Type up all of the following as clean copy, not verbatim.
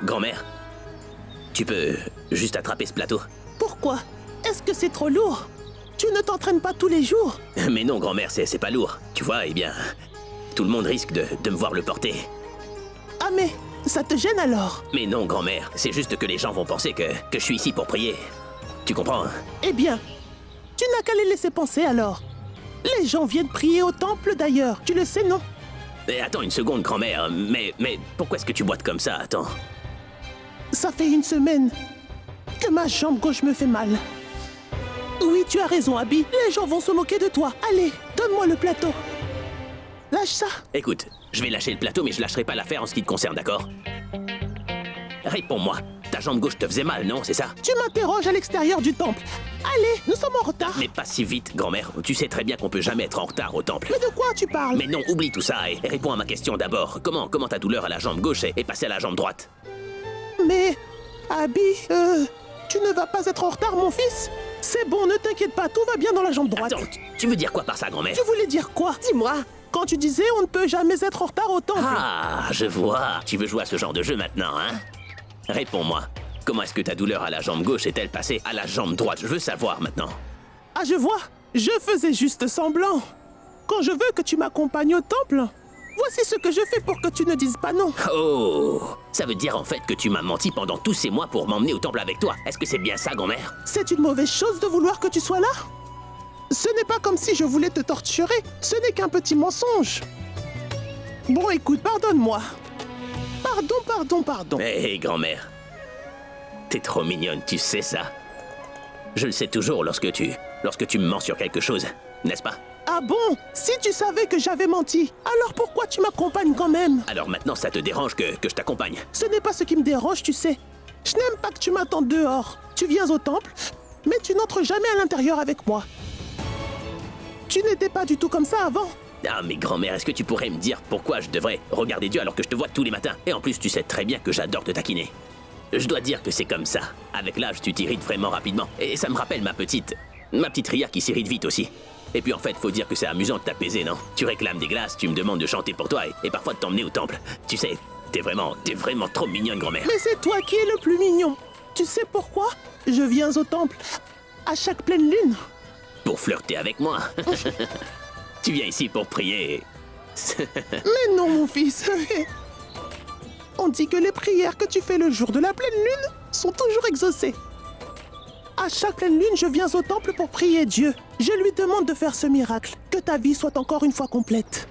Grand-mère, tu peux juste attraper ce plateau? Pourquoi? Est-ce que c'est trop lourd? Tu ne t'entraînes pas tous les jours? Mais non, grand-mère, c'est pas lourd. Tu vois, eh bien, tout le monde risque de me voir le porter. Ah mais, ça te gêne alors? Mais non, grand-mère, c'est juste que les gens vont penser que je suis ici pour prier. Tu comprends, hein? Eh bien, tu n'as qu'à les laisser penser alors. Les gens viennent prier au temple d'ailleurs, tu le sais, non? Attends une seconde, grand-mère, mais pourquoi est-ce que tu boites comme ça? Attends. Ça fait une semaine que ma jambe gauche me fait mal. Oui, tu as raison, Abby. Les gens vont se moquer de toi. Allez, donne-moi le plateau. Lâche ça. Écoute, je vais lâcher le plateau, mais je lâcherai pas l'affaire en ce qui te concerne, d'accord? Réponds-moi. Ta jambe gauche te faisait mal, non, c'est ça? Tu m'interroges à l'extérieur du temple. Allez, nous sommes en retard. Mais pas si vite, grand-mère. Tu sais très bien qu'on peut jamais être en retard au temple. Mais de quoi tu parles? Mais non, oublie tout ça et réponds à ma question d'abord. Comment ta douleur à la jambe gauche est passée à la jambe droite? Mais, Abby, tu ne vas pas être en retard, mon fils? C'est bon, ne t'inquiète pas, tout va bien dans la jambe droite. Attends, tu veux dire quoi par ça, grand-mère? Tu voulais dire quoi? Dis-moi. Quand tu disais on ne peut jamais être en retard au temple. Ah, je vois. Tu veux jouer à ce genre de jeu maintenant, hein? Réponds-moi. Comment est-ce que ta douleur à la jambe gauche est-elle passée à la jambe droite? Je veux savoir maintenant. Ah, je vois. Je faisais juste semblant. Quand je veux que tu m'accompagnes au temple, voici ce que je fais pour que tu ne dises pas non. Oh, ça veut dire en fait que tu m'as menti pendant tous ces mois pour m'emmener au temple avec toi. Est-ce que c'est bien ça, grand-mère? C'est une mauvaise chose de vouloir que tu sois là. Ce n'est pas comme si je voulais te torturer. Ce n'est qu'un petit mensonge. Bon, écoute, pardonne-moi. Pardon. Hé, grand-mère. T'es trop mignonne, tu sais ça. Je le sais toujours lorsque tu me mens sur quelque chose, n'est-ce pas? Ah bon? Si tu savais que j'avais menti, alors pourquoi tu m'accompagnes quand même? Alors maintenant, ça te dérange que je t'accompagne? Ce n'est pas ce qui me dérange, tu sais. Je n'aime pas que tu m'attendes dehors. Tu viens au temple, mais tu n'entres jamais à l'intérieur avec moi. Tu n'étais pas du tout comme ça avant. Ah, mais grand-mère, est-ce que tu pourrais me dire pourquoi je devrais regarder Dieu alors que je te vois tous les matins? Et en plus, tu sais très bien que j'adore te taquiner. Je dois dire que c'est comme ça. Avec l'âge, tu t'irrites vraiment rapidement. Et ça me rappelle ma petite Ria qui s'irrite vite aussi. Et puis en fait, faut dire que c'est amusant de t'apaiser, non? Tu réclames des glaces, tu me demandes de chanter pour toi et parfois de t'emmener au temple. Tu sais, t'es vraiment trop mignonne, grand-mère. Mais c'est toi qui es le plus mignon. Tu sais pourquoi? Je viens au temple à chaque pleine lune. Pour flirter avec moi. Tu viens ici pour prier. Mais non, mon fils. On dit que les prières que tu fais le jour de la pleine lune sont toujours exaucées. À chaque pleine lune, je viens au temple pour prier Dieu. Je lui demande de faire ce miracle, que ta vie soit encore une fois complète.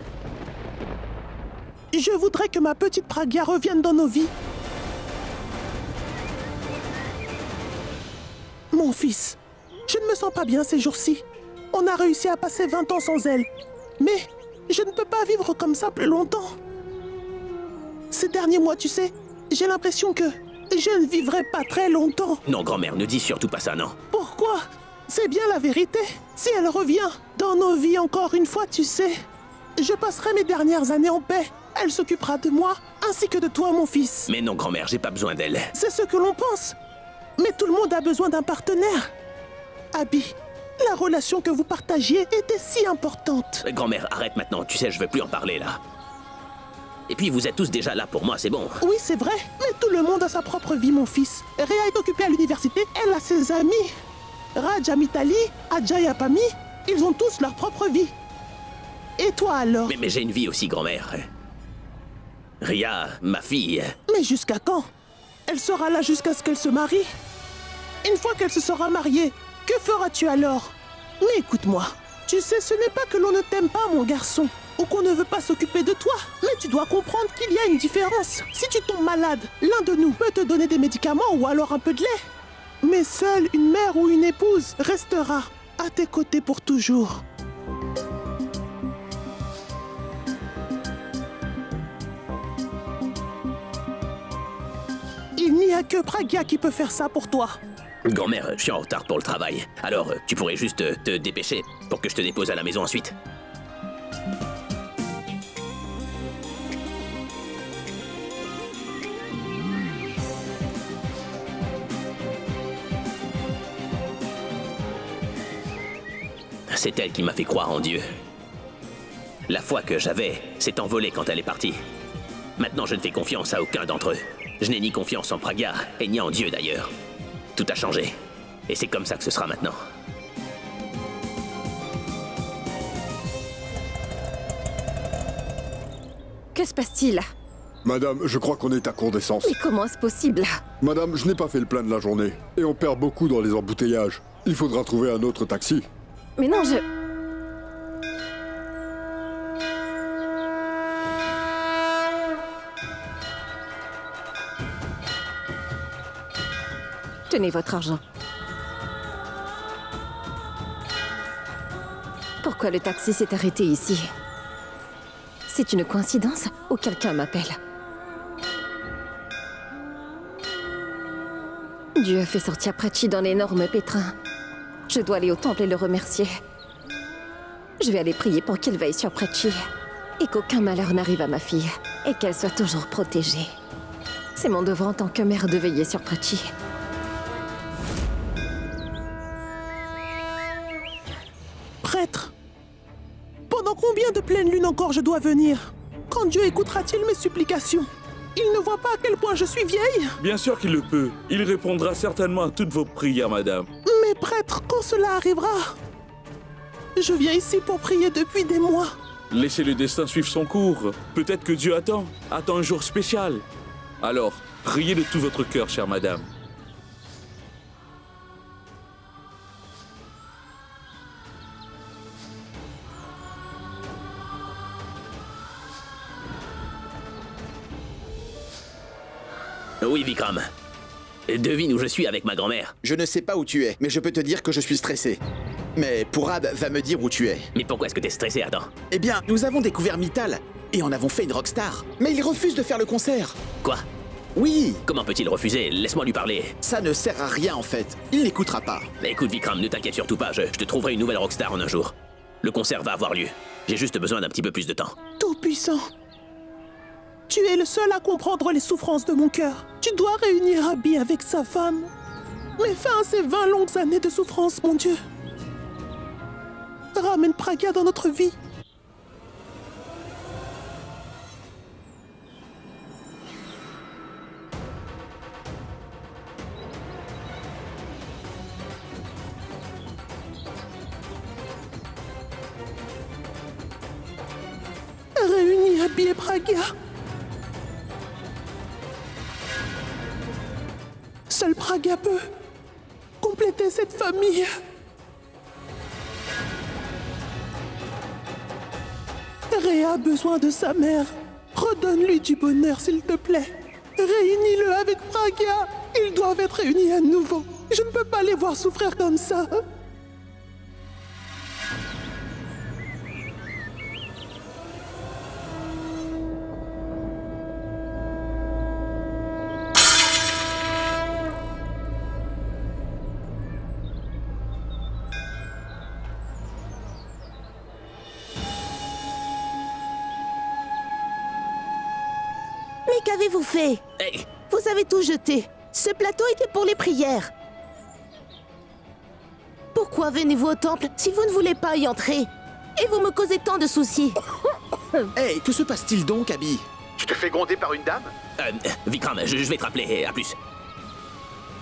Je voudrais que ma petite Pragya revienne dans nos vies. Mon fils, je ne me sens pas bien ces jours-ci. On a réussi à passer 20 ans sans elle. Mais je ne peux pas vivre comme ça plus longtemps. Ces derniers mois, tu sais, j'ai l'impression que je ne vivrai pas très longtemps. Non, grand-mère, ne dis surtout pas ça, non. Pourquoi? C'est bien la vérité. Si elle revient dans nos vies encore une fois, tu sais, je passerai mes dernières années en paix. Elle s'occupera de moi, ainsi que de toi, mon fils. Mais non, grand-mère, j'ai pas besoin d'elle. C'est ce que l'on pense. Mais tout le monde a besoin d'un partenaire. Abby, la relation que vous partagiez était si importante. Grand-mère, arrête maintenant. Tu sais, je veux plus en parler, là. Et puis, vous êtes tous déjà là pour moi, c'est bon. Oui, c'est vrai. Mais tout le monde a sa propre vie, mon fils. Rhea est occupée à l'université. Elle a ses amis. Raj a Mitali, Ajay a Pami. Ils ont tous leur propre vie. Et toi, alors? Mais j'ai une vie aussi, grand-mère. Ria, ma fille... Mais jusqu'à quand? Elle sera là jusqu'à ce qu'elle se marie. Une fois qu'elle se sera mariée, que feras-tu alors? Mais écoute-moi, tu sais, ce n'est pas que l'on ne t'aime pas, mon garçon, ou qu'on ne veut pas s'occuper de toi. Mais tu dois comprendre qu'il y a une différence. Si tu tombes malade, l'un de nous peut te donner des médicaments ou alors un peu de lait. Mais seule une mère ou une épouse restera à tes côtés pour toujours. Il n'y a que Pragya qui peut faire ça pour toi. Grand-mère, je suis en retard pour le travail. Alors, tu pourrais juste te dépêcher pour que je te dépose à la maison ensuite. C'est elle qui m'a fait croire en Dieu. La foi que j'avais s'est envolée quand elle est partie. Maintenant, je ne fais confiance à aucun d'entre eux. Je n'ai ni confiance en Praga, et ni en Dieu d'ailleurs. Tout a changé. Et c'est comme ça que ce sera maintenant. Que se passe-t-il? Madame, je crois qu'on est à court d'essence. Mais comment est-ce possible? Madame, je n'ai pas fait le plein de la journée. Et on perd beaucoup dans les embouteillages. Il faudra trouver un autre taxi. Mais non, je... Tenez votre argent. Pourquoi le taxi s'est arrêté ici? C'est une coïncidence ou quelqu'un m'appelle? Dieu a fait sortir Preci dans l'énorme pétrin. Je dois aller au temple et le remercier. Je vais aller prier pour qu'il veille sur Preci et qu'aucun malheur n'arrive à ma fille et qu'elle soit toujours protégée. C'est mon devoir en tant que mère de veiller sur Preci. Prêtre, pendant combien de pleines lunes encore je dois venir? Quand Dieu écoutera-t-il mes supplications? Il ne voit pas à quel point je suis vieille? Bien sûr qu'il le peut. Il répondra certainement à toutes vos prières, madame. Mais prêtre, quand cela arrivera? Je viens ici pour prier depuis des mois. Laissez le destin suivre son cours. Peut-être que Dieu attend un jour spécial. Alors, priez de tout votre cœur, chère madame. Oui, Vikram. Devine où je suis avec ma grand-mère. Je ne sais pas où tu es, mais je peux te dire que je suis stressé. Mais Pourab va me dire où tu es. Mais pourquoi est-ce que t'es stressé, Adam? Eh bien, nous avons découvert Mittal et en avons fait une rockstar. Mais il refuse de faire le concert. Quoi? Oui, Comment peut-il refuser? Laisse-moi lui parler. ça ne sert à rien en fait. Il n'écoutera pas. Mais écoute, Vikram, ne t'inquiète surtout pas, je te trouverai une nouvelle rockstar en un jour. Le concert va avoir lieu. J'ai juste besoin d'un petit peu plus de temps. Tout-puissant, tu es le seul à comprendre les souffrances de mon cœur. Tu dois réunir Abby avec sa femme. Mets fin à ces 20 longues années de souffrance, mon Dieu. Ramène Praga dans notre vie. Réunis Abby et Praga. Seul Praga peut compléter cette famille. Réa a besoin de sa mère. Redonne-lui du bonheur, s'il te plaît. Réunis-le avec Praga. Ils doivent être réunis à nouveau. Je ne peux pas les voir souffrir comme ça. Mais qu'avez-vous fait? Hey, Vous avez tout jeté. Ce plateau était pour les prières. Pourquoi venez-vous au temple si vous ne voulez pas y entrer? Et vous me causez tant de soucis. Hey, que se passe-t-il donc, Abby? Tu te fais gronder par une dame? Vikram, je vais te rappeler. À plus.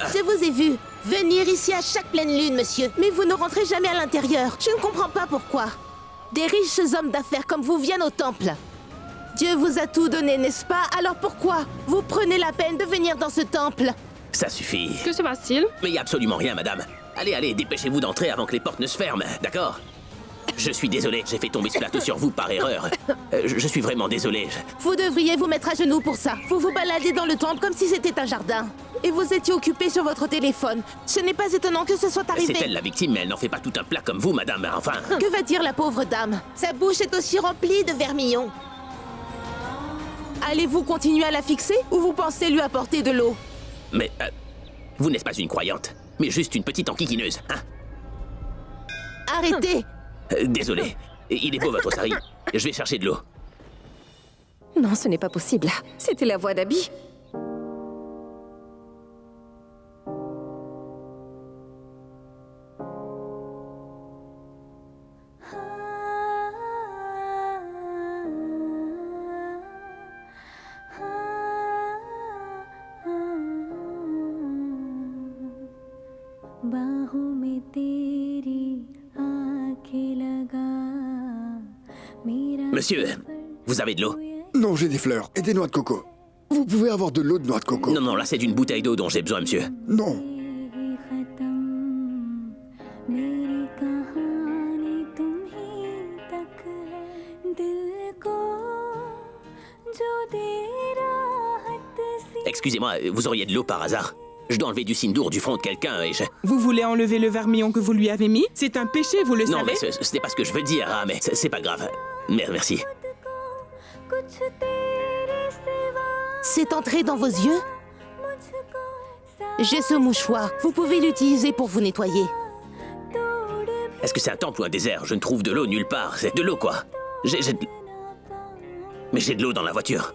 Je vous ai vu venir ici à chaque pleine lune, monsieur. Mais vous ne rentrez jamais à l'intérieur. Je ne comprends pas pourquoi. Des riches hommes d'affaires comme vous viennent au temple. Dieu vous a tout donné, n'est-ce pas? Alors pourquoi vous prenez la peine de venir dans ce temple? Ça suffit. Que se passe-t-il? Mais il y a absolument rien, madame. Allez, dépêchez-vous d'entrer avant que les portes ne se ferment, d'accord? Je suis désolé, j'ai fait tomber ce plateau sur vous par erreur. Je suis vraiment désolé. Vous devriez vous mettre à genoux pour ça. Vous vous baladez dans le temple comme si c'était un jardin. Et vous étiez occupé sur votre téléphone. Ce n'est pas étonnant que ce soit arrivé. C'est elle la victime, mais elle n'en fait pas tout un plat comme vous, madame. Enfin... Que va dire la pauvre dame? Sa bouche est aussi remplie de vermillon. Allez-vous continuer à la fixer ou vous pensez lui apporter de l'eau? Mais... vous n'êtes pas une croyante, mais juste une petite enquiquineuse, hein? Arrêtez! Désolé. Il est beau, votre sari. Je vais chercher de l'eau. Non, ce n'est pas possible. C'était la voix d'Abby. Monsieur, vous avez de l'eau? Non, j'ai des fleurs et des noix de coco. Vous pouvez avoir de l'eau de noix de coco? Non, non, là c'est d'une bouteille d'eau dont j'ai besoin, monsieur. Non. Excusez-moi, vous auriez de l'eau par hasard? Je dois enlever du sindour du front de quelqu'un et je... Vous voulez enlever le vermillon que vous lui avez mis? C'est un péché, vous le Non, savez? mais ce n'est pas ce que je veux dire, hein, mais c'est pas grave. Merci. C'est entré dans vos yeux? J'ai ce mouchoir. Vous pouvez l'utiliser pour vous nettoyer. Est-ce que c'est un temple ou un désert? Je ne trouve de l'eau nulle part. C'est de l'eau, quoi. Mais j'ai de l'eau dans la voiture.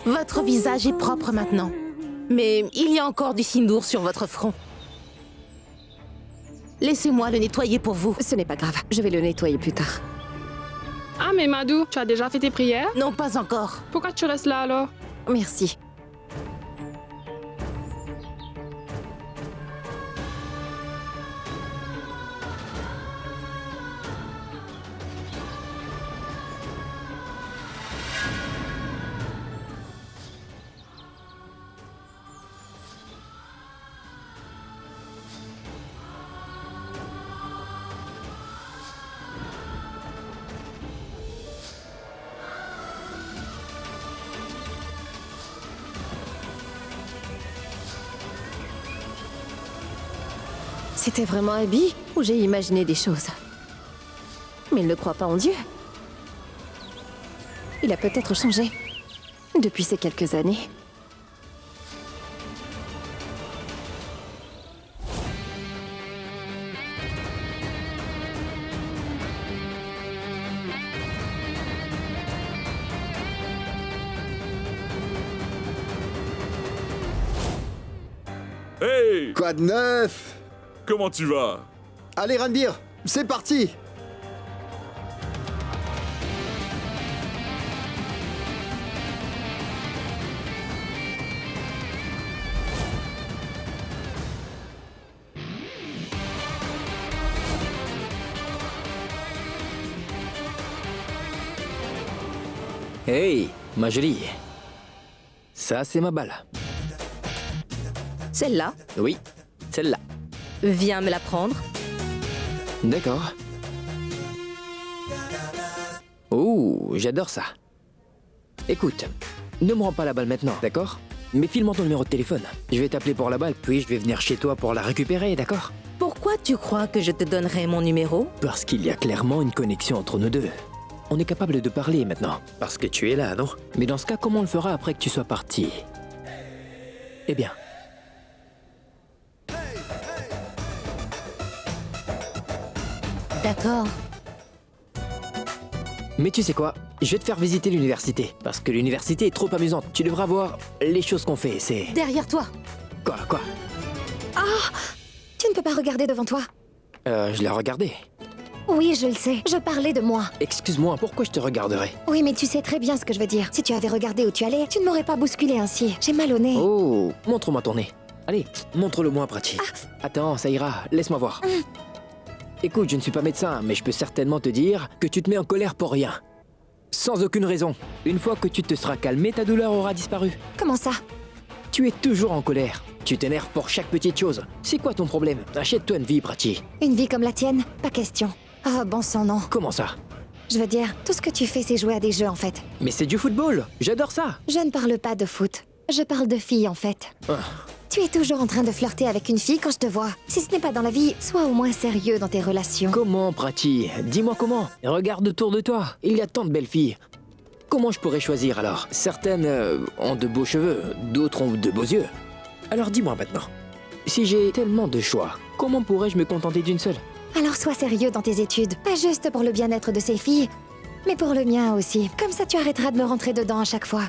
Votre visage est propre maintenant. Mais il y a encore du sindour sur votre front. Laissez-moi le nettoyer pour vous. Ce n'est pas grave, je vais le nettoyer plus tard. Ah, mais Madou, tu as déjà fait tes prières? Non, pas encore. Pourquoi tu restes là alors? Merci. C'était vraiment Abby ou j'ai imaginé des choses? Mais il ne croit pas en Dieu. Il a peut-être changé depuis ces quelques années. Hey! Quoi de neuf? Comment tu vas? Allez, Ranbir, c'est parti! Hey, ma jolie. Ça, c'est ma balle. Celle-là, Oui, celle-là. viens me la prendre. D'accord. Oh, j'adore ça. Écoute, ne me rends pas la balle maintenant, d'accord? Mais file-moi ton numéro de téléphone. Je vais t'appeler pour la balle, puis je vais venir chez toi pour la récupérer, d'accord? Pourquoi tu crois que je te donnerai mon numéro? Parce qu'il y a clairement une connexion entre nous deux. On est capable de parler maintenant. Parce que tu es là, non? Mais dans ce cas, comment on le fera après que tu sois parti? Eh bien... D'accord. Mais tu sais quoi? Je vais te faire visiter l'université. Parce que l'université est trop amusante. Tu devras voir les choses qu'on fait, c'est... Derrière toi. Quoi? Tu ne peux pas regarder devant toi. Je l'ai regardé. Oui, je le sais. Je parlais de moi. Excuse-moi, pourquoi je te regarderais? Oui, mais tu sais très bien ce que je veux dire. Si tu avais regardé où tu allais, tu ne m'aurais pas bousculé ainsi. J'ai mal au nez. Oh, montre-moi ton nez. Allez, montre-le-moi, Prachi. Attends, ça ira, laisse-moi voir. Écoute, je ne suis pas médecin, mais je peux certainement te dire que tu te mets en colère pour rien. Sans aucune raison. Une fois que tu te seras calmé, ta douleur aura disparu. Comment ça? Tu es toujours en colère. Tu t'énerves pour chaque petite chose. C'est quoi ton problème? Achète-toi une vie, Prachi. Une vie comme la tienne? Pas question. Ah, bon sang, non. Comment ça? Je veux dire, tout ce que tu fais, c'est jouer à des jeux, en fait. Mais c'est du football. J'adore ça. Je ne parle pas de foot. Je parle de filles, en fait. Tu es toujours en train de flirter avec une fille quand je te vois. Si ce n'est pas dans la vie, sois au moins sérieux dans tes relations. Comment, Prachi? Dis-moi comment. Regarde autour de toi. Il y a tant de belles filles. Comment je pourrais choisir alors? Certaines ont de beaux cheveux, d'autres ont de beaux yeux. Alors dis-moi maintenant. Si j'ai tellement de choix, comment pourrais-je me contenter d'une seule? Alors sois sérieux dans tes études. Pas juste pour le bien-être de ces filles, mais pour le mien aussi. Comme ça, tu arrêteras de me rentrer dedans à chaque fois.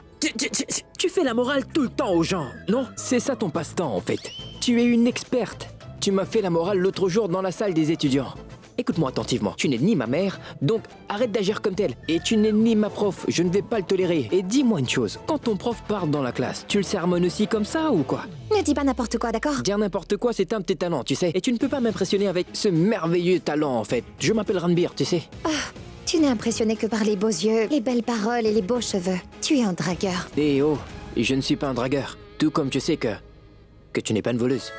Tu fais la morale tout le temps aux gens, non? C'est ça ton passe-temps en fait. Tu es une experte. Tu m'as fait la morale l'autre jour dans la salle des étudiants. Écoute-moi attentivement. Tu n'es ni ma mère, donc arrête d'agir comme telle. Et tu n'es ni ma prof, je ne vais pas le tolérer. Et dis-moi une chose, quand ton prof parle dans la classe, tu le sermonnes aussi comme ça ou quoi? Ne dis pas n'importe quoi, d'accord? Dire n'importe quoi, c'est un de tes talents, tu sais. Et tu ne peux pas m'impressionner avec ce merveilleux talent, en fait. Je m'appelle Ranbir, tu sais. Tu n'es impressionné que par les beaux yeux, les belles paroles et les beaux cheveux. Tu es un dragueur. Eh oh, je ne suis pas un dragueur. Tout comme tu sais que tu n'es pas une voleuse.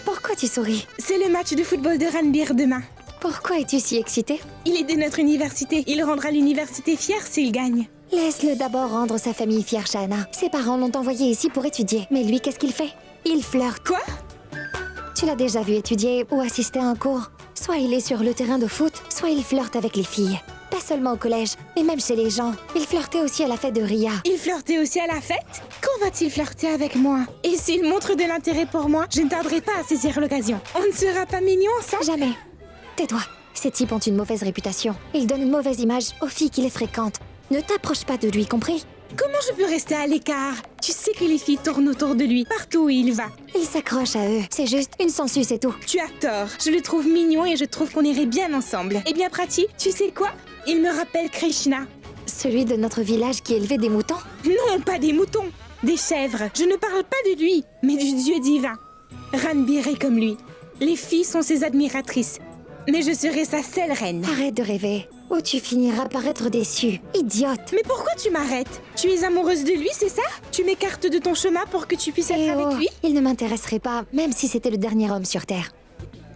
Pourquoi tu souris? C'est le match de football de Ranbir demain. Pourquoi es-tu si excitée? Il est de notre université. Il rendra l'université fière s'il gagne. Laisse-le d'abord rendre sa famille fière, Shahana. Ses parents l'ont envoyé ici pour étudier. Mais lui, qu'est-ce qu'il fait? Il flirte. Quoi? Tu l'as déjà vu étudier ou assister à un cours? Soit il est sur le terrain de foot, soit il flirte avec les filles. Pas seulement au collège, mais même chez les gens. Il flirtait aussi à la fête de Ria. Il flirtait aussi à la fête? Quand va-t-il flirter avec moi? Et s'il montre de l'intérêt pour moi, je ne tarderai pas à saisir l'occasion. On ne sera pas mignons ensemble? Jamais. Tais-toi. Ces types ont une mauvaise réputation. Ils donnent une mauvaise image aux filles qui les fréquentent. Ne t'approche pas de lui, compris? Comment je peux rester à l'écart? Tu sais que les filles tournent autour de lui, partout où il va. Il s'accroche à eux. C'est juste une sangsue, c'est tout. Tu as tort. Je le trouve mignon et je trouve qu'on irait bien ensemble. Eh bien, Prati, tu sais quoi? Il me rappelle Krishna. Celui de notre village qui élevait des moutons? Non, pas des moutons. Des chèvres. Je ne parle pas de lui, mais du dieu divin. Ranbir est comme lui. Les filles sont ses admiratrices. Mais je serai sa seule reine. Arrête de rêver, ou tu finiras par être déçue. Idiote. Mais pourquoi tu m'arrêtes? Tu es amoureuse de lui, c'est ça? Tu m'écartes de ton chemin pour que tu puisses être avec lui? Il ne m'intéresserait pas, même si c'était le dernier homme sur Terre.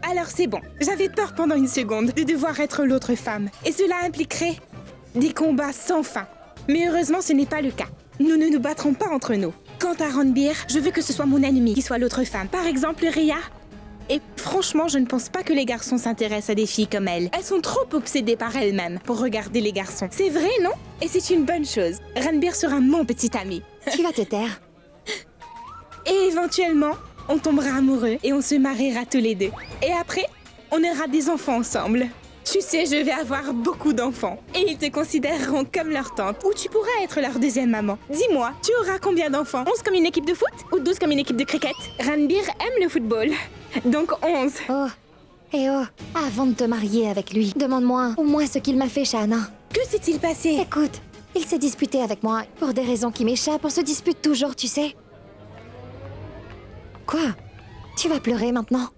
Alors c'est bon. J'avais peur pendant une seconde de devoir être l'autre femme. Et cela impliquerait des combats sans fin. Mais heureusement, ce n'est pas le cas. Nous ne nous battrons pas entre nous. Quant à Ranbir, je veux que ce soit mon ennemi qui soit l'autre femme. Par exemple, Ria. Et franchement, je ne pense pas que les garçons s'intéressent à des filles comme elle. Elles sont trop obsédées par elles-mêmes pour regarder les garçons. C'est vrai, non? Et c'est une bonne chose. Ranbir sera mon petit ami. Tu vas te taire. Et éventuellement, on tombera amoureux et on se mariera tous les deux. Et après, on aura des enfants ensemble. Tu sais, je vais avoir beaucoup d'enfants. Et ils te considéreront comme leur tante. Ou tu pourras être leur deuxième maman. Dis-moi, tu auras combien d'enfants? 11 comme une équipe de foot? Ou 12 comme une équipe de cricket? Ranbir aime le football. Donc 11. Oh, avant de te marier avec lui, demande-moi au moins ce qu'il m'a fait, Shahana. Que s'est-il passé? Écoute, il s'est disputé avec moi pour des raisons qui m'échappent. On se dispute toujours, tu sais. Quoi? Tu vas pleurer maintenant?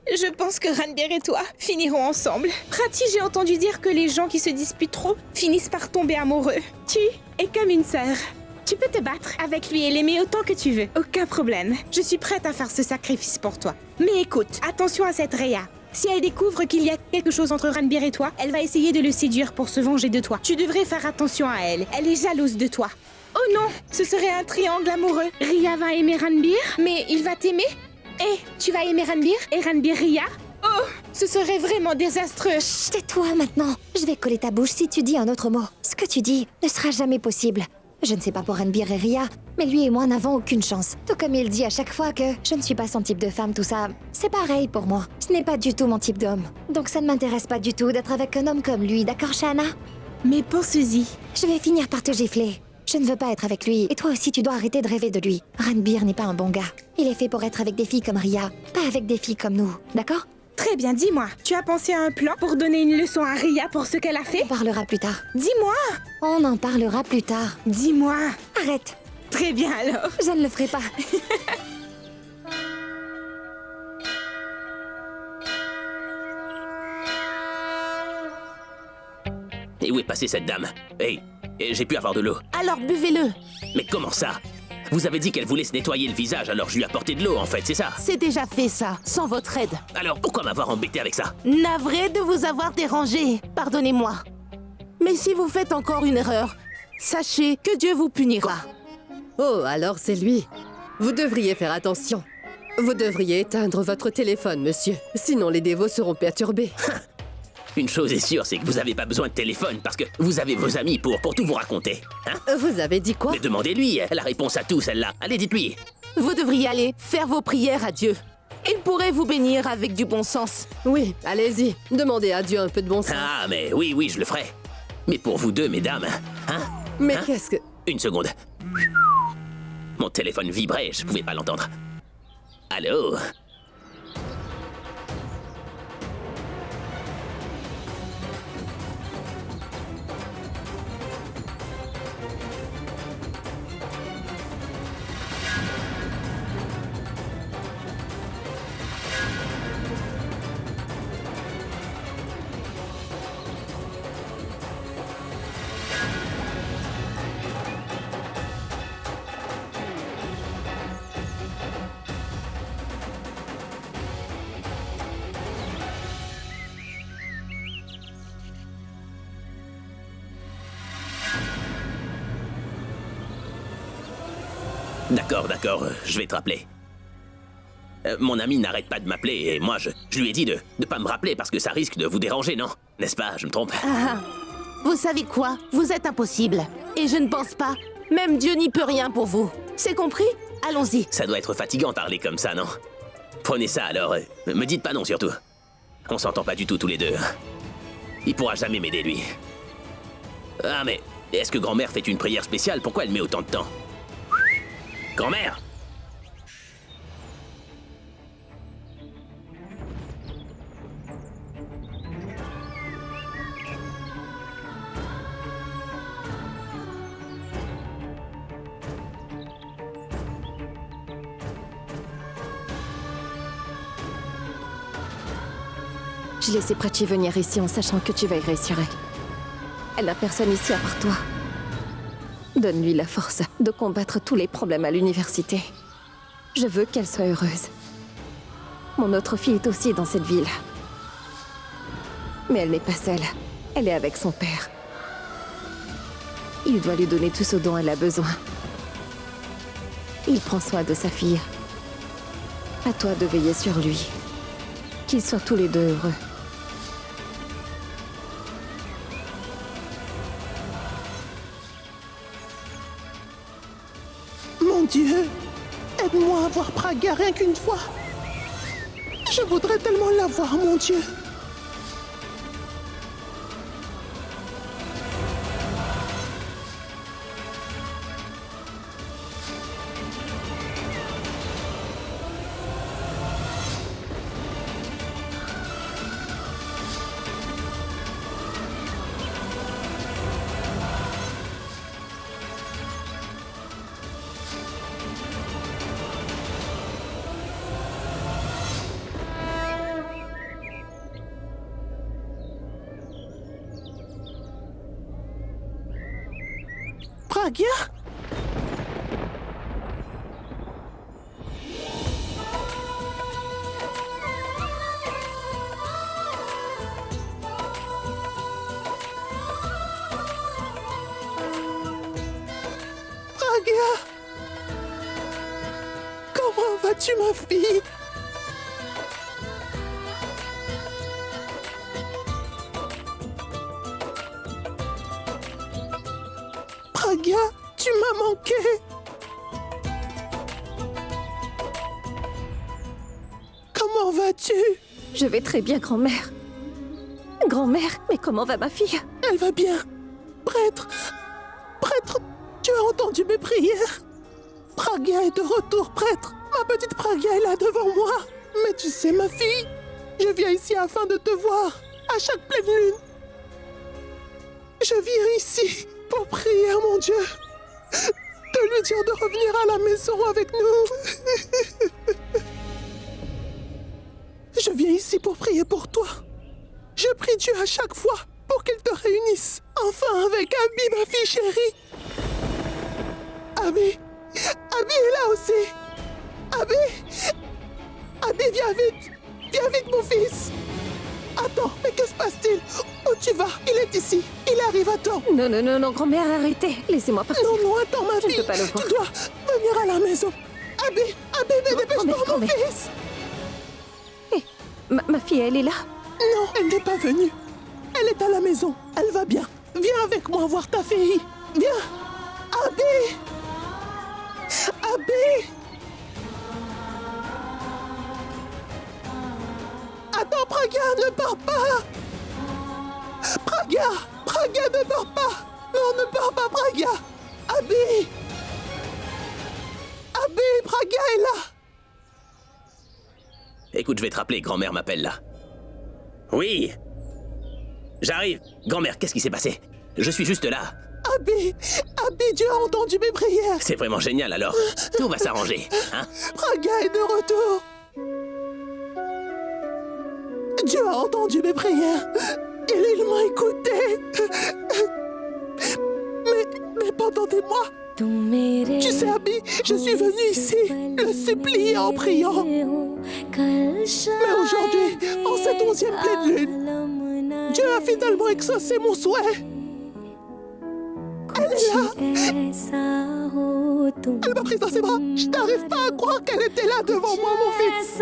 Je pense que Ranbir et toi finiront ensemble. Prati, j'ai entendu dire que les gens qui se disputent trop finissent par tomber amoureux. Tu es comme une sœur. Tu peux te battre avec lui et l'aimer autant que tu veux. Aucun problème. Je suis prête à faire ce sacrifice pour toi. Mais écoute, attention à cette Ria. Si elle découvre qu'il y a quelque chose entre Ranbir et toi, elle va essayer de le séduire pour se venger de toi. Tu devrais faire attention à elle. Elle est jalouse de toi. Oh non, ce serait un triangle amoureux. Ria va aimer Ranbir, mais il va t'aimer. Et tu vas aimer Ranbir et Ranbir Ria. Oh, ce serait vraiment désastreux. Chut, tais-toi maintenant. Je vais coller ta bouche si tu dis un autre mot. Ce que tu dis ne sera jamais possible. Je ne sais pas pour Ranbir et Ria, mais lui et moi n'avons aucune chance. Tout comme il dit à chaque fois que je ne suis pas son type de femme, tout ça, c'est pareil pour moi. Ce n'est pas du tout mon type d'homme. Donc ça ne m'intéresse pas du tout d'être avec un homme comme lui, d'accord, Shahana? Mais pense-y. Je vais finir par te gifler. Je ne veux pas être avec lui, et toi aussi tu dois arrêter de rêver de lui. Ranbir n'est pas un bon gars. Il est fait pour être avec des filles comme Ria, pas avec des filles comme nous, d'accord? Très bien, dis-moi, tu as pensé à un plan pour donner une leçon à Ria pour ce qu'elle a fait? On parlera plus tard. Dis-moi! On en parlera plus tard. Dis-moi! Arrête! Très bien alors. Je ne le ferai pas. Et où est passée cette dame? Hey, j'ai pu avoir de l'eau. Alors buvez-le. Mais comment ça? Vous avez dit qu'elle voulait se nettoyer le visage, alors je lui ai apporté de l'eau en fait, c'est ça? C'est déjà fait ça, sans votre aide. Alors pourquoi m'avoir embêté avec ça? Navré de vous avoir dérangé. Pardonnez-moi. Mais si vous faites encore une erreur, sachez que Dieu vous punira. Oh, alors c'est lui. Vous devriez faire attention. Vous devriez éteindre votre téléphone, monsieur. Sinon les dévots seront perturbés. Une chose est sûre, c'est que vous avez pas besoin de téléphone parce que vous avez vos amis pour tout vous raconter. Hein? Vous avez dit quoi? Mais demandez-lui, la réponse à tout, celle-là. Allez, dites-lui. Vous devriez aller faire vos prières à Dieu. Il pourrait vous bénir avec du bon sens. Oui, allez-y. Demandez à Dieu un peu de bon sens. Ah, mais oui, je le ferai. Mais pour vous deux, mesdames, hein? Mais Hein? qu'est-ce que... Une seconde. Mon téléphone vibrait, je pouvais pas l'entendre. Allô? D'accord, je vais te rappeler. Mon ami n'arrête pas de m'appeler et moi, je lui ai dit de pas me rappeler parce que ça risque de vous déranger, non? N'est-ce pas? Je me trompe? Vous savez quoi? Vous êtes impossible. Et je ne pense pas. Même Dieu n'y peut rien pour vous. C'est compris? Allons-y. Ça doit être fatigant parler comme ça, non? Prenez ça alors. Me dites pas non surtout. On s'entend pas du tout tous les deux. Il pourra jamais m'aider, lui. Ah mais, est-ce que grand-mère fait une prière spéciale? Pourquoi elle met autant de temps? Grand-mère! J'ai laissé Preti venir ici en sachant que tu veillerais sur elle. Elle n'a personne ici à part toi. Donne-lui la force de combattre tous les problèmes à l'université. Je veux qu'elle soit heureuse. Mon autre fille est aussi dans cette ville. Mais elle n'est pas seule. Elle est avec son père. Il doit lui donner tout ce dont elle a besoin. Il prend soin de sa fille. À toi de veiller sur lui. Qu'ils soient tous les deux heureux. Mon Dieu, aide-moi à voir Praga rien qu'une fois. Je voudrais tellement la voir, mon Dieu. Praga? Praga? Comment vas-tu, ma fille? Praga, tu m'as manqué. Comment vas-tu? Je vais très bien, grand-mère. Grand-mère, mais comment va ma fille? Elle va bien. Prêtre, tu as entendu mes prières? Praga est de retour, prêtre. Ma petite Praga est là devant moi. Mais tu sais, ma fille, je viens ici afin de te voir à chaque pleine lune. Je viens ici pour prier à mon Dieu, de lui dire de revenir à la maison avec nous. Je viens ici pour prier pour toi. Je prie Dieu à chaque fois pour qu'il te réunisse enfin avec Abby, ma fille chérie. Abby est là aussi. Abby, viens vite, mon fils. Attends, mais que se passe-t-il? Où tu vas? Il est ici. Il arrive à temps. Non, grand-mère, arrêtez. Laissez-moi partir. Non, attends, ma fille. Je ne peux pas le voir. Tu dois venir à la maison. Abby, mais dépêche-toi, mon fils. Hé, ma fille, elle est là? Non, elle n'est pas venue. Elle est à la maison. Elle va bien. Viens avec moi voir ta fille. Viens. Abby. Pragya, ne pars pas! Pragya! Pragya, ne pars pas! Non, ne pars pas, Pragya! Abby! Abby, Pragya est là! Écoute, je vais te rappeler, grand-mère m'appelle là. Oui! J'arrive! Grand-mère, qu'est-ce qui s'est passé? Je suis juste là. Abby! Abby, Dieu a entendu mes prières! C'est vraiment génial alors. Tout va s'arranger, hein? Pragya est de retour! Dieu a entendu mes prières! Et il m'a écouté! Mais pendant des mois, tu sais, Abby, je suis venue ici le supplier en priant. Mais aujourd'hui, en cette 11e pleine lune, Dieu a finalement exaucé mon souhait. Elle est là. Elle m'a prise dans ses bras. Je n'arrive pas à croire qu'elle était là devant moi, mon fils.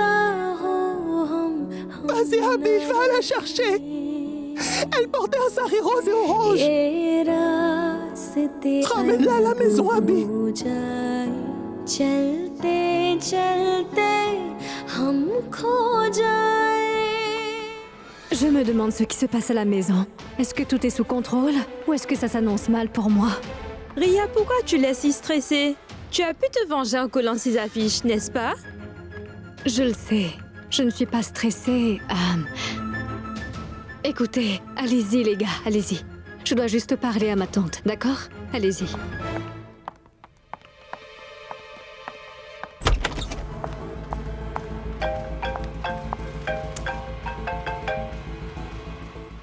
Vas-y, Abby, va la chercher. Elle portait un sari rose et orange. Ramène-la à la maison, Abby. Je me demande ce qui se passe à la maison. Est-ce que tout est sous contrôle ou est-ce que ça s'annonce mal pour moi? Ria, pourquoi tu laisses si stressée? Tu as pu te venger en collant ces affiches, n'est-ce pas? Je le sais. Je ne suis pas stressée. Écoutez, allez-y les gars, allez-y. Je dois juste parler à ma tante, d'accord? Allez-y.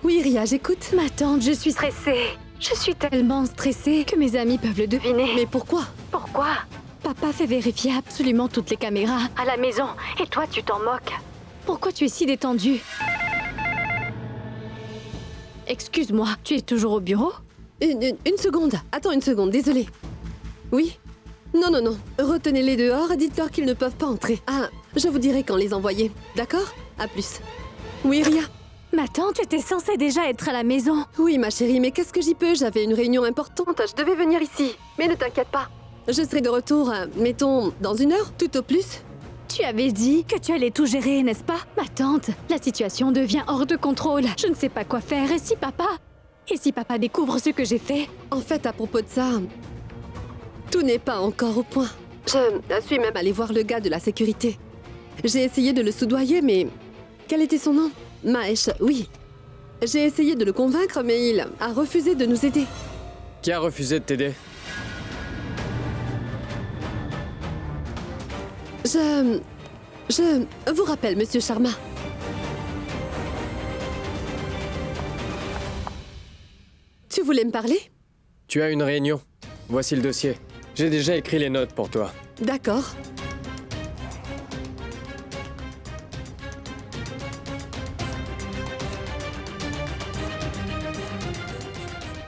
Oui, Ria, j'écoute. Ma tante, je suis stressée. Je suis tellement stressée que mes amis peuvent le deviner. Mais pourquoi? Pourquoi? Papa fait vérifier absolument toutes les caméras à la maison. Et toi, tu t'en moques. Pourquoi tu es si détendue? Excuse-moi, tu es toujours au bureau? Une seconde. Attends une seconde, désolée. Oui? Non. Retenez-les dehors, dites-leur qu'ils ne peuvent pas entrer. Ah, je vous dirai quand les envoyer. D'accord? À plus. Oui, Ria? Ma tante était censée déjà être à la maison. Oui, ma chérie, mais qu'est-ce que j'y peux? J'avais une réunion importante, je devais venir ici. Mais ne t'inquiète pas. Je serai de retour, mettons, dans 1 heure, tout au plus. Tu avais dit que tu allais tout gérer, n'est-ce pas? Ma tante, la situation devient hors de contrôle. Je ne sais pas quoi faire. Et si papa découvre ce que j'ai fait? En fait, à propos de ça, tout n'est pas encore au point. Je suis même allée voir le gars de la sécurité. J'ai essayé de le soudoyer, mais... Quel était son nom? Mahesh, oui. J'ai essayé de le convaincre, mais il a refusé de nous aider. Qui a refusé de t'aider? Je vous rappelle, Monsieur Sharma. Tu voulais me parler? Tu as une réunion. Voici le dossier. J'ai déjà écrit les notes pour toi. D'accord.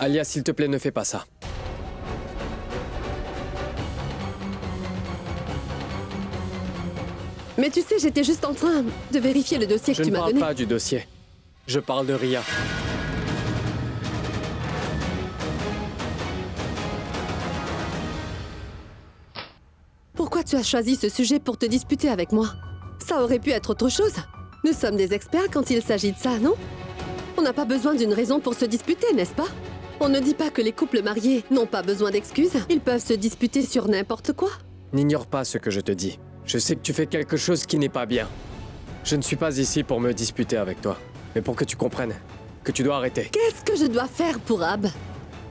Alia, s'il te plaît, ne fais pas ça. Mais tu sais, j'étais juste en train de vérifier le dossier que tu m'as donné. Je ne parle pas du dossier. Je parle de Ria. Pourquoi tu as choisi ce sujet pour te disputer avec moi? Ça aurait pu être autre chose. Nous sommes des experts quand il s'agit de ça, non? On n'a pas besoin d'une raison pour se disputer, n'est-ce pas? On ne dit pas que les couples mariés n'ont pas besoin d'excuses. Ils peuvent se disputer sur n'importe quoi. N'ignore pas ce que je te dis. Je sais que tu fais quelque chose qui n'est pas bien. Je ne suis pas ici pour me disputer avec toi, mais pour que tu comprennes que tu dois arrêter. Qu'est-ce que je dois faire pour Ab?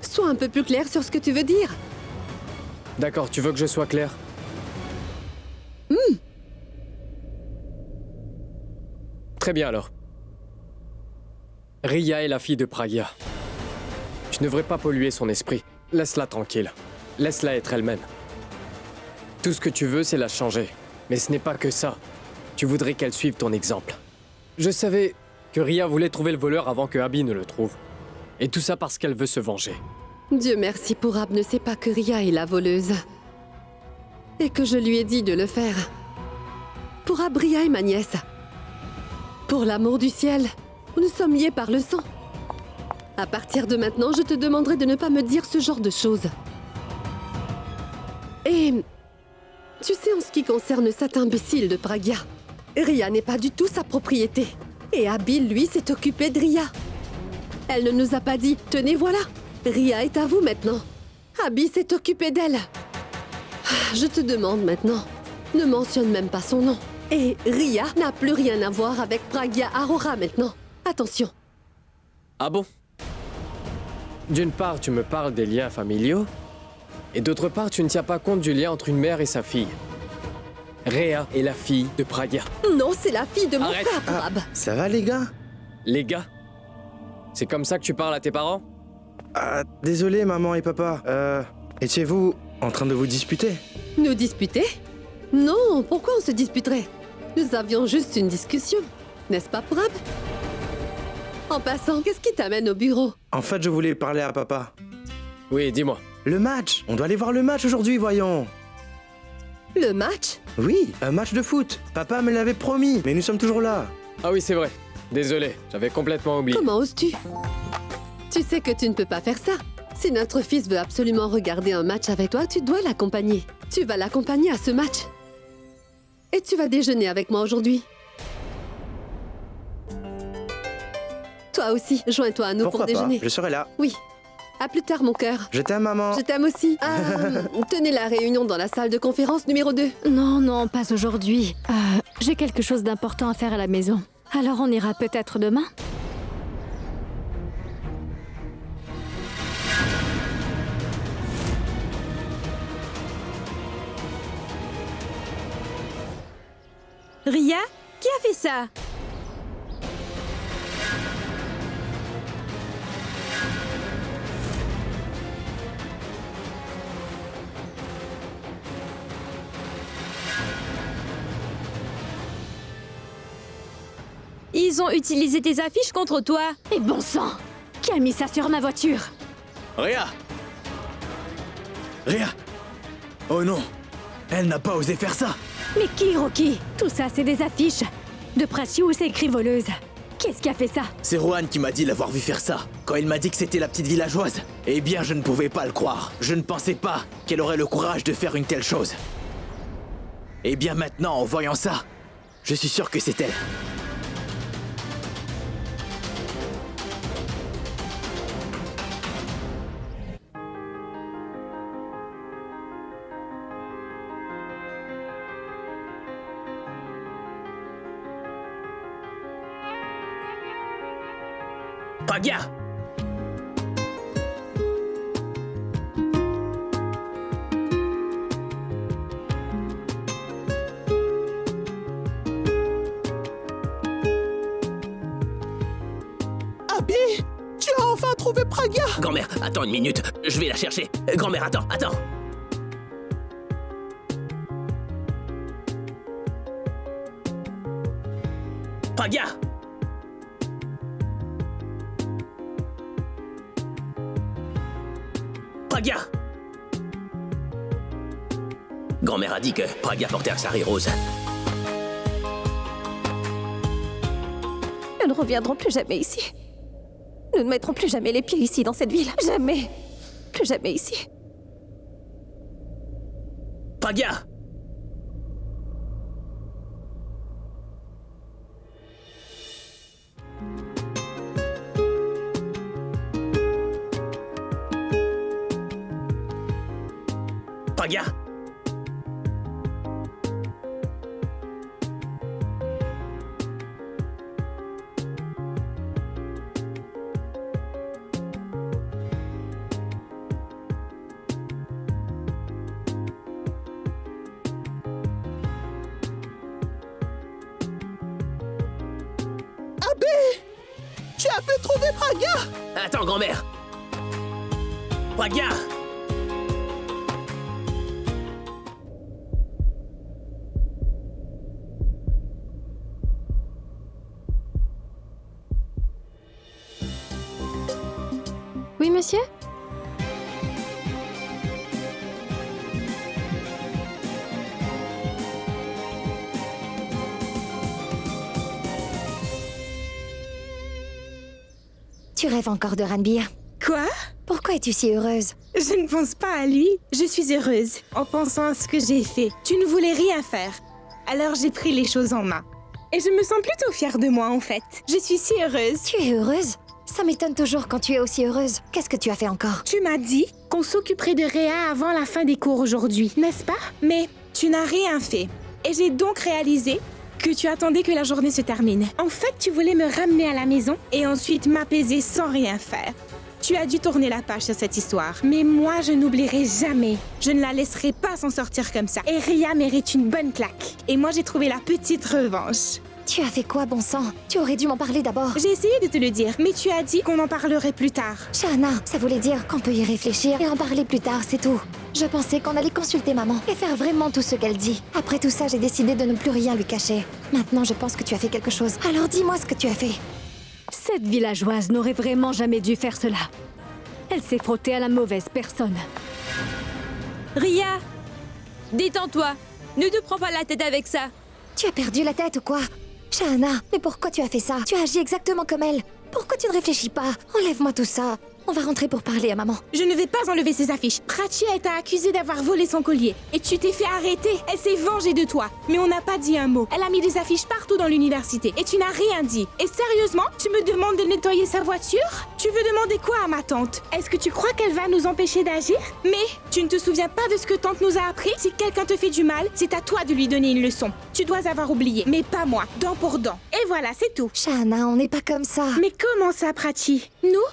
Sois un peu plus clair sur ce que tu veux dire. D'accord, tu veux que je sois clair? Très bien alors. Ria est la fille de Pragya. Tu ne devrais pas polluer son esprit. Laisse-la tranquille. Laisse-la être elle-même. Tout ce que tu veux, c'est la changer. Mais ce n'est pas que ça. Tu voudrais qu'elle suive ton exemple. Je savais que Ria voulait trouver le voleur avant que Abby ne le trouve. Et tout ça parce qu'elle veut se venger. Dieu merci, Pourab ne sait pas que Ria est la voleuse. Et que je lui ai dit de le faire. Pourab, Ria est ma nièce. Pour l'amour du ciel, nous sommes liés par le sang. À partir de maintenant, je te demanderai de ne pas me dire ce genre de choses. Et... tu sais, en ce qui concerne cet imbécile de Pragya, Ria n'est pas du tout sa propriété. Et Abby, lui, s'est occupé de Ria. Elle ne nous a pas dit. Tenez, voilà. Ria est à vous maintenant. Abby s'est occupée d'elle. Je te demande maintenant. Ne mentionne même pas son nom. Et Ria n'a plus rien à voir avec Pragya Aurora maintenant. Attention. Ah bon? D'une part, tu me parles des liens familiaux, et d'autre part, tu ne tiens pas compte du lien entre une mère et sa fille. Rhea est la fille de Pragya. Non, c'est la fille de mon frère, Prab. Ça va, les gars? Les gars? C'est comme ça que tu parles à tes parents? Désolé, maman et papa. Étiez-vous en train de vous disputer? Nous disputer? Non, pourquoi on se disputerait? Nous avions juste une discussion, n'est-ce pas, Prab? En passant, qu'est-ce qui t'amène au bureau? En fait, je voulais parler à papa. Oui, dis-moi. Le match! On doit aller voir le match aujourd'hui, voyons! Le match? Oui, un match de foot. Papa me l'avait promis, mais nous sommes toujours là. Ah oui, c'est vrai. Désolé, j'avais complètement oublié. Comment oses-tu? Tu sais que tu ne peux pas faire ça. Si notre fils veut absolument regarder un match avec toi, tu dois l'accompagner. Tu vas l'accompagner à ce match. Et tu vas déjeuner avec moi aujourd'hui. Toi aussi, joins-toi à nous pour déjeuner. Je serai là. Oui. À plus tard, mon cœur. Je t'aime, maman. Je t'aime aussi. Tenez la réunion dans la salle de conférence numéro 2. Non, non, pas aujourd'hui. J'ai quelque chose d'important à faire à la maison. Alors on ira peut-être demain? Ria? Qui a fait ça? Ils ont utilisé tes affiches contre toi. Et bon sang! Qui a mis ça sur ma voiture? Rhea! Rhea! Oh non! Elle n'a pas osé faire ça! Mais qui, Rocky? Tout ça, c'est des affiches. De Prachi ou c'est écrit voleuse? Qu'est-ce qui a fait ça? C'est Rohan qui m'a dit l'avoir vu faire ça. Quand il m'a dit que c'était la petite villageoise. Eh bien, je ne pouvais pas le croire. Je ne pensais pas qu'elle aurait le courage de faire une telle chose. Eh bien maintenant, en voyant ça, je suis sûr que c'est elle. Pragya! Abby, tu as enfin trouvé Pragya! Grand-mère, attends une minute, je vais la chercher. Grand-mère, attends. Pragya! Pragya! Grand-mère a dit que Pragya portait un sari rose. Nous ne reviendrons plus jamais ici. Nous ne mettrons plus jamais les pieds ici, dans cette ville. Jamais. Plus jamais ici. Pragya! Pragya! Tu as pu trouver Pragya? Attends, grand-mère! Pragya! Oui, monsieur? Tu rêves encore de Ranbir? Quoi? Pourquoi es-tu si heureuse? Je ne pense pas à lui. Je suis heureuse en pensant à ce que j'ai fait. Tu ne voulais rien faire. Alors j'ai pris les choses en main. Et je me sens plutôt fière de moi, en fait. Je suis si heureuse. Tu es heureuse? Ça m'étonne toujours quand tu es aussi heureuse. Qu'est-ce que tu as fait encore? Tu m'as dit qu'on s'occuperait de Réa avant la fin des cours aujourd'hui, n'est-ce pas? Mais tu n'as rien fait. Et j'ai donc réalisé que tu attendais que la journée se termine. En fait, tu voulais me ramener à la maison et ensuite m'apaiser sans rien faire. Tu as dû tourner la page sur cette histoire. Mais moi, je n'oublierai jamais. Je ne la laisserai pas s'en sortir comme ça. Et Réa mérite une bonne claque. Et moi, j'ai trouvé la petite revanche. Tu as fait quoi, bon sang? Tu aurais dû m'en parler d'abord. J'ai essayé de te le dire, mais tu as dit qu'on en parlerait plus tard. Shahana, ça voulait dire qu'on peut y réfléchir et en parler plus tard, c'est tout. Je pensais qu'on allait consulter maman et faire vraiment tout ce qu'elle dit. Après tout ça, j'ai décidé de ne plus rien lui cacher. Maintenant, je pense que tu as fait quelque chose. Alors dis-moi ce que tu as fait. Cette villageoise n'aurait vraiment jamais dû faire cela. Elle s'est frottée à la mauvaise personne. Ria, détends-toi. Ne te prends pas la tête avec ça. Tu as perdu la tête ou quoi? Shahana, mais pourquoi tu as fait ça? Tu as agi exactement comme elle. Pourquoi tu ne réfléchis pas? Enlève-moi tout ça. On va rentrer pour parler à maman. Je ne vais pas enlever ces affiches. Prachi t'a accusé d'avoir volé son collier. Et tu t'es fait arrêter. Elle s'est vengée de toi. Mais on n'a pas dit un mot. Elle a mis des affiches partout dans l'université. Et tu n'as rien dit. Et sérieusement, tu me demandes de nettoyer sa voiture? Tu veux demander quoi à ma tante? Est-ce que tu crois qu'elle va nous empêcher d'agir? Mais tu ne te souviens pas de ce que tante nous a appris? Si quelqu'un te fait du mal, c'est à toi de lui donner une leçon. Tu dois avoir oublié. Mais pas moi. Dent pour dent. Et voilà, c'est tout. Shahana, on n'est pas comme ça. Mais comment ça, Prachi?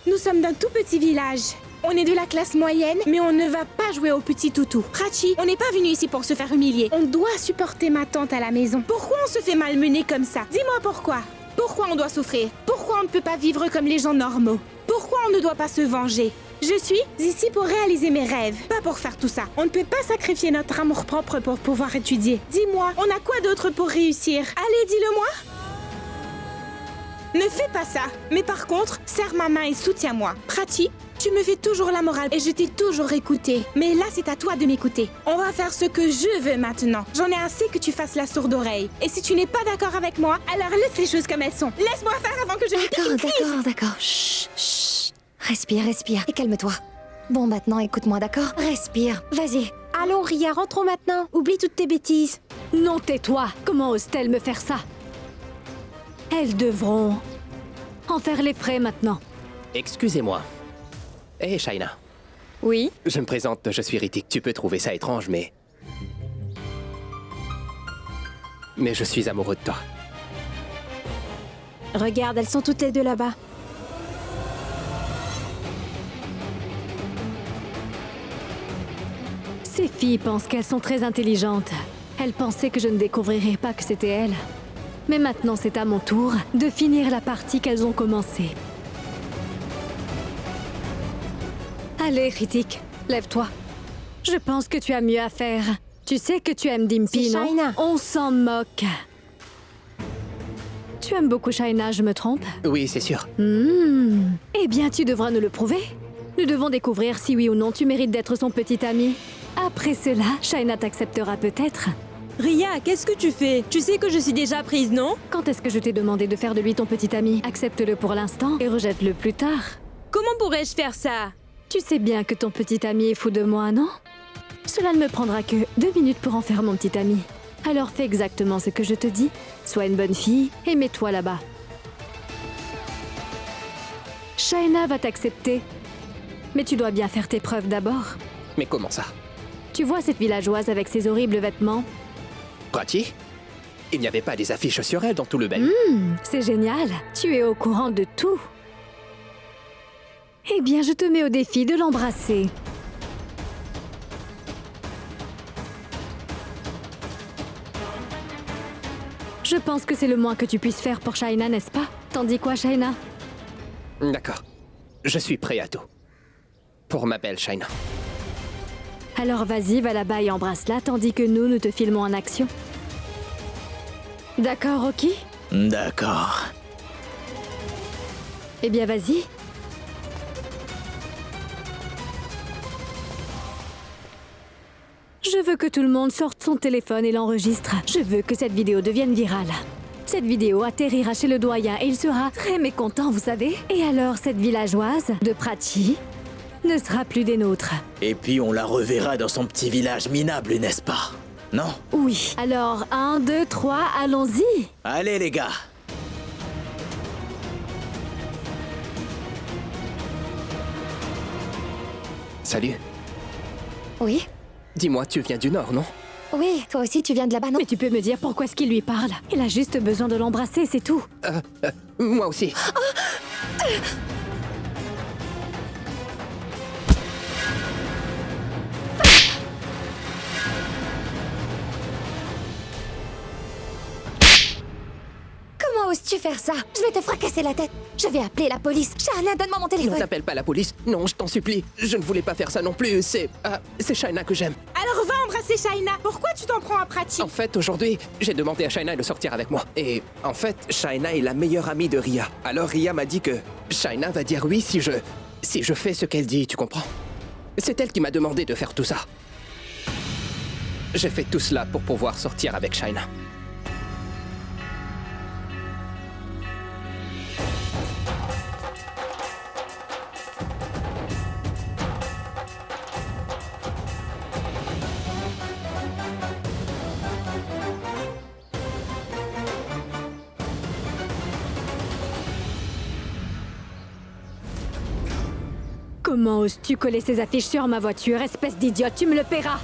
Nous sommes d'un tout petit village. On est de la classe moyenne, mais on ne va pas jouer au petit toutou. Prachi, on n'est pas venu ici pour se faire humilier. On doit supporter ma tante à la maison. Pourquoi on se fait malmener comme ça? Dis-moi pourquoi. Pourquoi on doit souffrir? Pourquoi on ne peut pas vivre comme les gens normaux? Pourquoi on ne doit pas se venger? Je suis ici pour réaliser mes rêves, pas pour faire tout ça. On ne peut pas sacrifier notre amour-propre pour pouvoir étudier. Dis-moi, on a quoi d'autre pour réussir? Allez, dis-le-moi. Ne fais pas ça. Mais par contre, serre ma main et soutiens-moi. Prachi, tu me fais toujours la morale et je t'ai toujours écouté. Mais là, c'est à toi de m'écouter. On va faire ce que je veux maintenant. J'en ai assez que tu fasses la sourde oreille. Et si tu n'es pas d'accord avec moi, alors laisse les choses comme elles sont. Laisse-moi faire avant que je ne pique une crise. D'accord. Chut, chut. Respire et calme-toi. Bon, maintenant, écoute-moi, d'accord? Respire, vas-y. Allons, Ria, rentrons maintenant. Oublie toutes tes bêtises. Non, tais-toi. Comment ose-t-elle me faire ça? Elles devront en faire les frais maintenant. Excusez-moi. Hé, Shaina. Oui? Je me présente, je suis Ritik. Tu peux trouver ça étrange, mais je suis amoureux de toi. Regarde, elles sont toutes les deux là-bas. Ces filles pensent qu'elles sont très intelligentes. Elles pensaient que je ne découvrirais pas que c'était elles. Mais maintenant, c'est à mon tour de finir la partie qu'elles ont commencée. Allez, Ritik, lève-toi. Je pense que tu as mieux à faire. Tu sais que tu aimes Dimpy, non? Shaina. On s'en moque. Tu aimes beaucoup Shaina, je me trompe? Oui, c'est sûr. Eh bien, tu devras nous le prouver. Nous devons découvrir si oui ou non tu mérites d'être son petit ami. Après cela, Shaina t'acceptera peut-être. Ria, qu'est-ce que tu fais? Tu sais que je suis déjà prise, non? Quand est-ce que je t'ai demandé de faire de lui ton petit ami? Accepte-le pour l'instant et rejette-le plus tard. Comment pourrais-je faire ça? Tu sais bien que ton petit ami est fou de moi, non? Cela ne me prendra que 2 minutes pour en faire mon petit ami. Alors fais exactement ce que je te dis. Sois une bonne fille et mets-toi là-bas. Shaina va t'accepter. Mais tu dois bien faire tes preuves d'abord. Mais comment ça? Tu vois cette villageoise avec ses horribles vêtements? Prachi? Il n'y avait pas des affiches sur elle dans tout le bain. C'est génial. Tu es au courant de tout. Eh bien, je te mets au défi de l'embrasser. Je pense que c'est le moins que tu puisses faire pour Shaina, n'est-ce pas? T'en dis quoi, Shaina? D'accord. Je suis prêt à tout. Pour ma belle Shaina. Alors vas-y, va là-bas et embrasse-la, tandis que nous te filmons en action. D'accord, Rocky? D'accord. Eh bien, vas-y. Je veux que tout le monde sorte son téléphone et l'enregistre. Je veux que cette vidéo devienne virale. Cette vidéo atterrira chez le doyen et il sera très mécontent, vous savez. Et alors, cette villageoise de Prachi ne sera plus des nôtres. Et puis on la reverra dans son petit village minable, n'est-ce pas? Non? Oui. Alors, 1, 2, 3, allons-y. Allez les gars. Salut. Oui? Dis-moi, tu viens du Nord, non? Oui, toi aussi tu viens de là-bas, non? Mais tu peux me dire pourquoi est-ce qu'il lui parle? Il a juste besoin de l'embrasser, c'est tout. Moi aussi. Comment oses-tu faire ça? Je vais te fracasser la tête. Je vais appeler la police. Shaina, donne-moi mon Ne téléphone. t'appelle pas la police. Non, je t'en supplie. Je ne voulais pas faire ça non plus. C'est Shaina que j'aime. Alors va embrasser Shaina. Pourquoi tu t'en prends à Prachi? En fait, aujourd'hui, j'ai demandé à Shaina de sortir avec moi. Et en fait, Shaina est la meilleure amie de Ria. Alors Ria m'a dit que Shaina va dire oui si je fais ce qu'elle dit, tu comprends? C'est elle qui m'a demandé de faire tout ça. J'ai fait tout cela pour pouvoir sortir avec Shaina. Comment oses-tu coller ces affiches sur ma voiture, espèce d'idiote? Tu me le paieras.